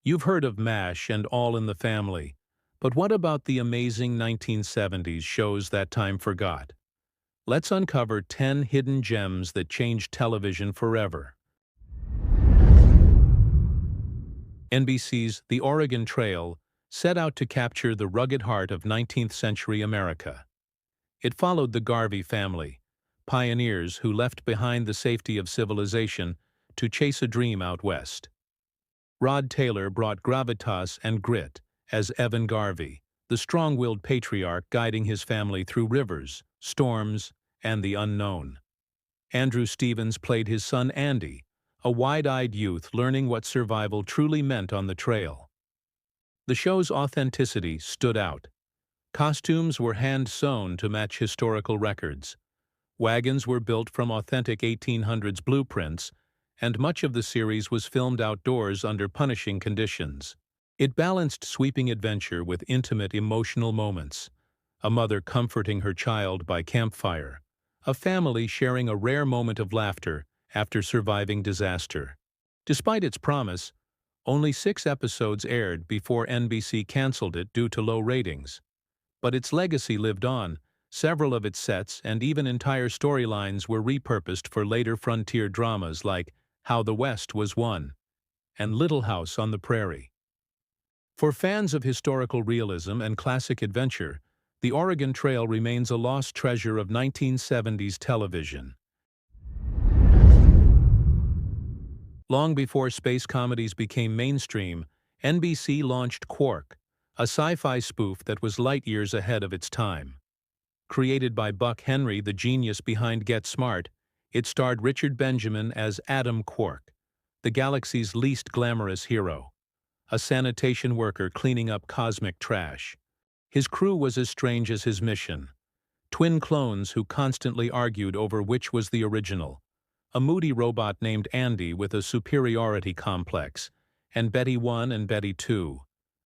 You've heard of MASH and All in the Family, but what about the amazing 1970s shows that time forgot? Let's uncover 10 hidden gems that changed television forever. NBC's The Oregon Trail set out to capture the rugged heart of 19th-century America. It followed the Garvey family, pioneers who left behind the safety of civilization to chase a dream out west. Rod Taylor brought gravitas and grit as Evan Garvey, the strong-willed patriarch guiding his family through rivers, storms, and the unknown. Andrew Stevens played his son Andy, a wide-eyed youth learning what survival truly meant on the trail. The show's authenticity stood out. Costumes were hand-sewn to match historical records. Wagons were built from authentic 1800s blueprints, and much of the series was filmed outdoors under punishing conditions. It balanced sweeping adventure with intimate emotional moments, a mother comforting her child by campfire, a family sharing a rare moment of laughter after surviving disaster. Despite its promise, only 6 episodes aired before NBC canceled it due to low ratings. But its legacy lived on. Several of its sets and even entire storylines were repurposed for later frontier dramas like How the West Was Won and Little House on the Prairie. For fans of historical realism and classic adventure, The Oregon Trail remains a lost treasure of 1970s television. Long before space comedies became mainstream, NBC launched Quark, a sci-fi spoof that was light years ahead of its time. Created by Buck Henry, the genius behind Get Smart, it starred Richard Benjamin as Adam Quark, the galaxy's least glamorous hero, a sanitation worker cleaning up cosmic trash. His crew was as strange as his mission. Twin clones who constantly argued over which was the original, a moody robot named Andy with a superiority complex, and Betty 1 and Betty 2,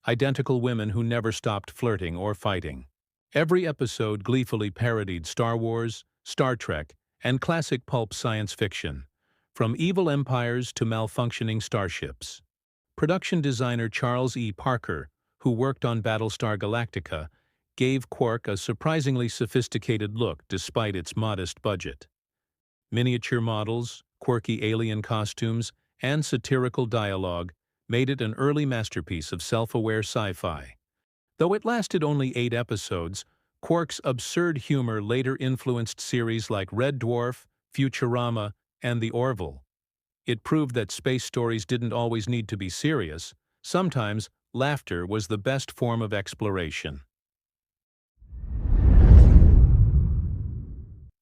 identical women who never stopped flirting or fighting. Every episode gleefully parodied Star Wars, Star Trek, and classic pulp science fiction, from evil empires to malfunctioning starships. Production designer Charles E. Parker, who worked on Battlestar Galactica, gave Quark a surprisingly sophisticated look despite its modest budget. Miniature models, quirky alien costumes, and satirical dialogue made it an early masterpiece of self-aware sci-fi. Though it lasted only 8 episodes, Quark's absurd humor later influenced series like Red Dwarf, Futurama, and The Orville. It proved that space stories didn't always need to be serious. Sometimes, laughter was the best form of exploration.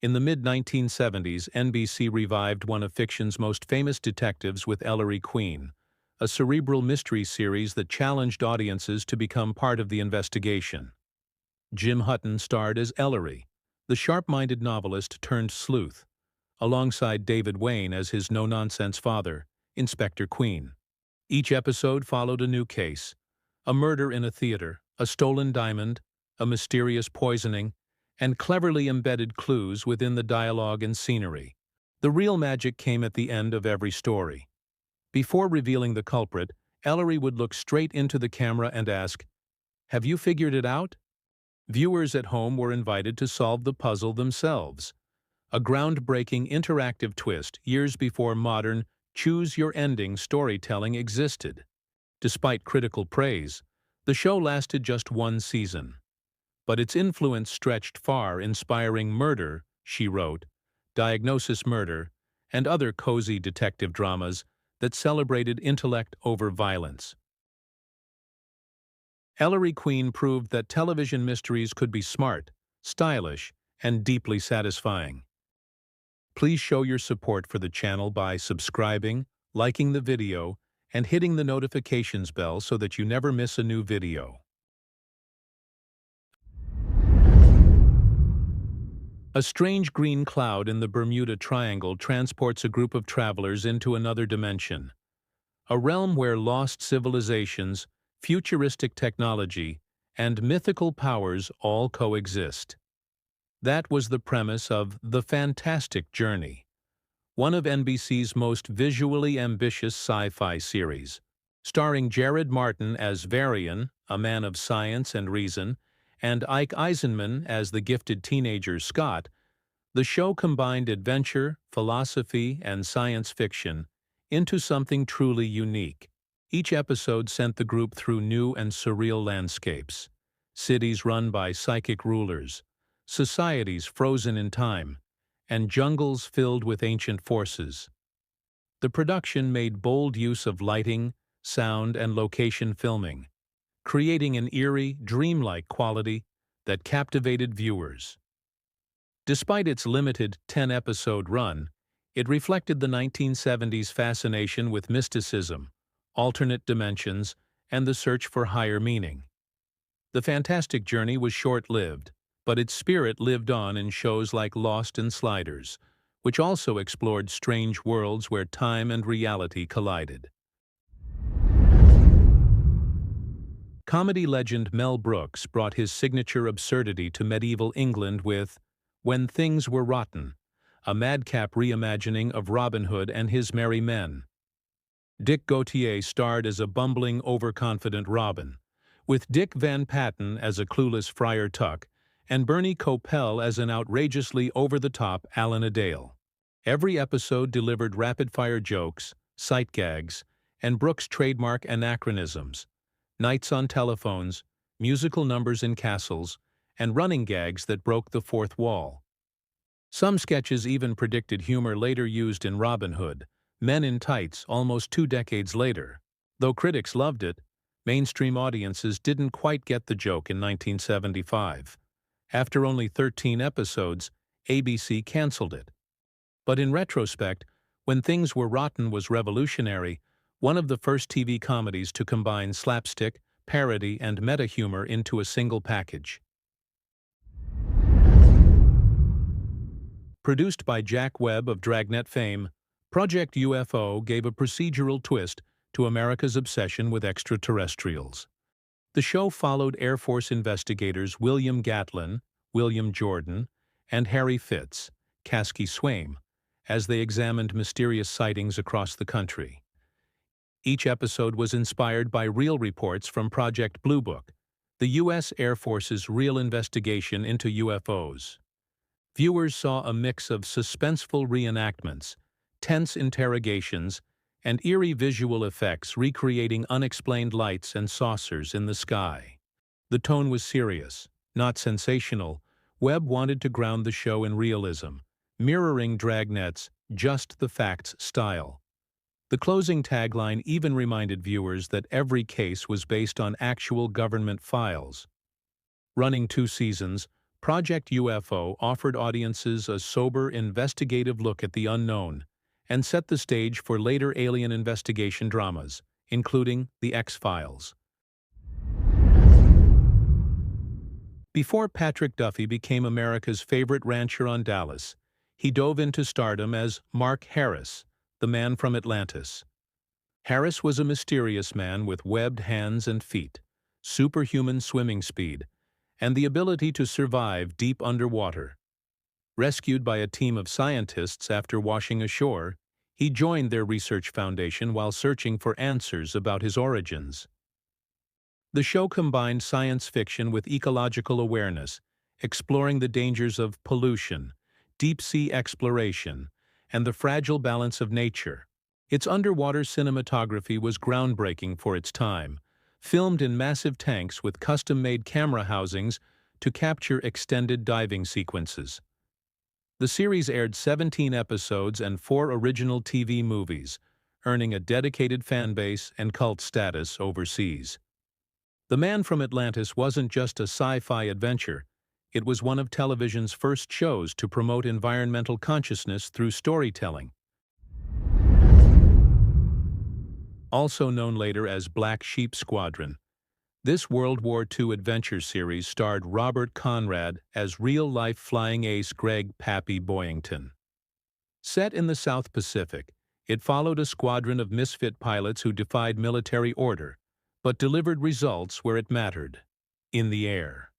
In the mid-1970s, NBC revived one of fiction's most famous detectives with Ellery Queen, a cerebral mystery series that challenged audiences to become part of the investigation. Jim Hutton starred as Ellery, the sharp-minded novelist turned sleuth, alongside David Wayne as his no-nonsense father, Inspector Queen. Each episode followed a new case: a murder in a theater, a stolen diamond, a mysterious poisoning, and cleverly embedded clues within the dialogue and scenery. The real magic came at the end of every story. Before revealing the culprit, Ellery would look straight into the camera and ask, "Have you figured it out?" Viewers at home were invited to solve the puzzle themselves. A groundbreaking interactive twist years before modern choose-your-ending storytelling existed. Despite critical praise, the show lasted just 1 season. But its influence stretched far, inspiring Murder, She Wrote, Diagnosis Murder, and other cozy detective dramas that celebrated intellect over violence. Ellery Queen proved that television mysteries could be smart, stylish, and deeply satisfying. Please show your support for the channel by subscribing, liking the video, and hitting the notifications bell so that you never miss a new video. A strange green cloud in the Bermuda Triangle transports a group of travelers into another dimension, a realm where lost civilizations, futuristic technology, and mythical powers all coexist. That was the premise of The Fantastic Journey, one of NBC's most visually ambitious sci-fi series. Starring Jared Martin as Varian, a man of science and reason, and Ike Eisenman as the gifted teenager Scott, the show combined adventure, philosophy, and science fiction into something truly unique. Each episode sent the group through new and surreal landscapes, cities run by psychic rulers, societies frozen in time, and jungles filled with ancient forces. The production made bold use of lighting, sound, and location filming, creating an eerie, dreamlike quality that captivated viewers. Despite its limited 10-episode run, it reflected the 1970s fascination with mysticism, alternate dimensions, and the search for higher meaning. The fantastic journey was short-lived, but its spirit lived on in shows like Lost and Sliders, which also explored strange worlds where time and reality collided. Comedy legend Mel Brooks brought his signature absurdity to medieval England with When Things Were Rotten, a madcap reimagining of Robin Hood and his merry men. Dick Gautier starred as a bumbling, overconfident Robin, with Dick Van Patten as a clueless Friar Tuck and Bernie Coppell as an outrageously over-the-top Alan Adale. Every episode delivered rapid-fire jokes, sight gags, and Brooks' trademark anachronisms, nights on telephones, musical numbers in castles, and running gags that broke the fourth wall. Some sketches even predicted humor later used in Robin Hood, Men in Tights almost 2 decades later. Though critics loved it, mainstream audiences didn't quite get the joke in 1975. After only 13 episodes, ABC canceled it. But in retrospect, When Things Were Rotten was revolutionary, one of the first TV comedies to combine slapstick, parody, and meta-humor into a single package. Produced by Jack Webb of Dragnet fame, Project U.F.O. gave a procedural twist to America's obsession with extraterrestrials. The show followed Air Force investigators William Gatlin, William Jordan, and Harry Fitz, Kasky Swaim, as they examined mysterious sightings across the country. Each episode was inspired by real reports from Project Blue Book, the U.S. Air Force's real investigation into UFOs. Viewers saw a mix of suspenseful reenactments, tense interrogations, and eerie visual effects recreating unexplained lights and saucers in the sky. The tone was serious, not sensational. Webb wanted to ground the show in realism, mirroring Dragnet's "just the facts" style. The closing tagline even reminded viewers that every case was based on actual government files. Running 2 seasons, Project U.F.O. offered audiences a sober, investigative look at the unknown and set the stage for later alien investigation dramas, including The X-Files. Before Patrick Duffy became America's favorite rancher on Dallas, he dove into stardom as Mark Harris, the man from Atlantis. Harris was a mysterious man with webbed hands and feet, superhuman swimming speed, and the ability to survive deep underwater. Rescued by a team of scientists after washing ashore, he joined their research foundation while searching for answers about his origins. The show combined science fiction with ecological awareness, exploring the dangers of pollution, deep-sea exploration, and the fragile balance of nature. Its underwater cinematography was groundbreaking for its time, filmed in massive tanks with custom-made camera housings to capture extended diving sequences. The series aired 17 episodes and 4 original TV movies, earning a dedicated fan base and cult status overseas. The Man from Atlantis wasn't just a sci-fi adventure, it was one of television's first shows to promote environmental consciousness through storytelling. Also known later as Black Sheep Squadron, this World War II adventure series starred Robert Conrad as real-life flying ace Greg "Pappy" Boyington. Set in the South Pacific, it followed a squadron of misfit pilots who defied military order, but delivered results where it mattered: in the air.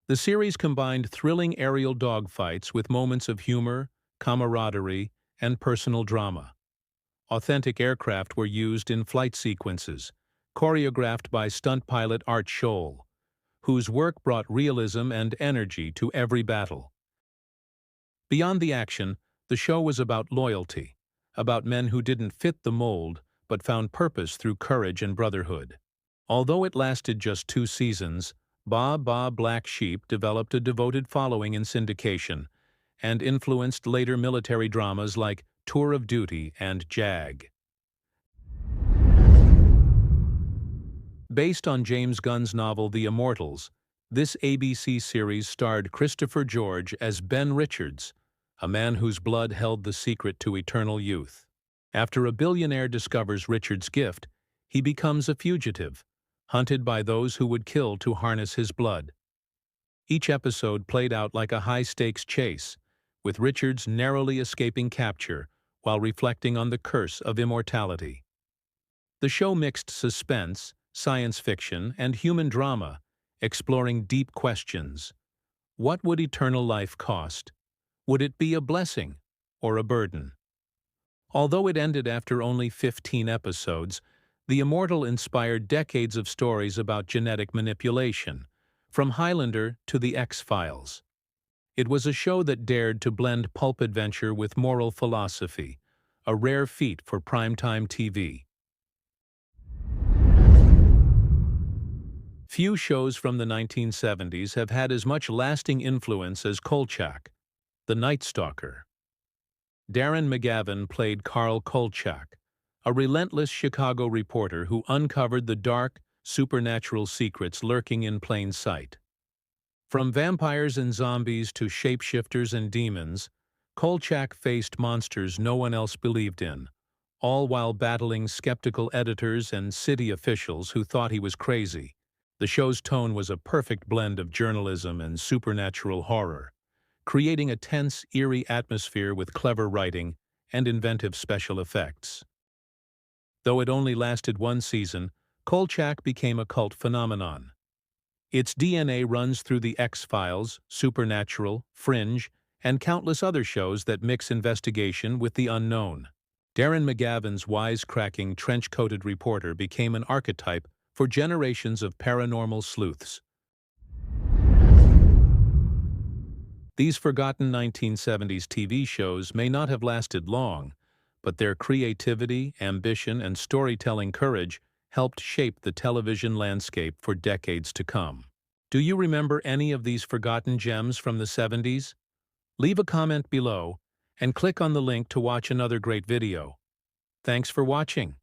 The series combined thrilling aerial dogfights with moments of humor, camaraderie, and personal drama, Authentic aircraft were used in flight sequences, choreographed by stunt pilot Art Scholl, whose work brought realism and energy to every battle. Beyond the action, the show was about loyalty, about men who didn't fit the mold but found purpose through courage and brotherhood. Although it lasted just 2 seasons, Ba Ba Black Sheep developed a devoted following in syndication and influenced later military dramas like Tour of Duty and Jag. Based on James Gunn's novel The Immortals, this ABC series starred Christopher George as Ben Richards, a man whose blood held the secret to eternal youth. After a billionaire discovers Richard's gift, he becomes a fugitive, hunted by those who would kill to harness his blood. Each episode played out like a high-stakes chase, with Richards narrowly escaping capture while reflecting on the curse of immortality. The show mixed suspense, science fiction, and human drama, exploring deep questions. What would eternal life cost? Would it be a blessing or a burden? Although it ended after only 15 episodes, The Immortal inspired decades of stories about genetic manipulation, from Highlander to The X-Files. It was a show that dared to blend pulp adventure with moral philosophy, a rare feat for primetime TV. Few shows from the 1970s have had as much lasting influence as Kolchak, the Night Stalker. Darren McGavin played Carl Kolchak, a relentless Chicago reporter who uncovered the dark, supernatural secrets lurking in plain sight. From vampires and zombies to shapeshifters and demons, Kolchak faced monsters no one else believed in, all while battling skeptical editors and city officials who thought he was crazy. The show's tone was a perfect blend of journalism and supernatural horror, creating a tense, eerie atmosphere with clever writing and inventive special effects. Though it only lasted 1 season, Kolchak became a cult phenomenon. Its DNA runs through The X-Files, Supernatural, Fringe, and countless other shows that mix investigation with the unknown. Darren McGavin's wisecracking, trench-coated reporter became an archetype for generations of paranormal sleuths. These forgotten 1970s TV shows may not have lasted long, but their creativity, ambition, and storytelling courage helped shape the television landscape for decades to come. Do you remember any of these forgotten gems from the 70s? Leave a comment below and click on the link to watch another great video. Thanks for watching.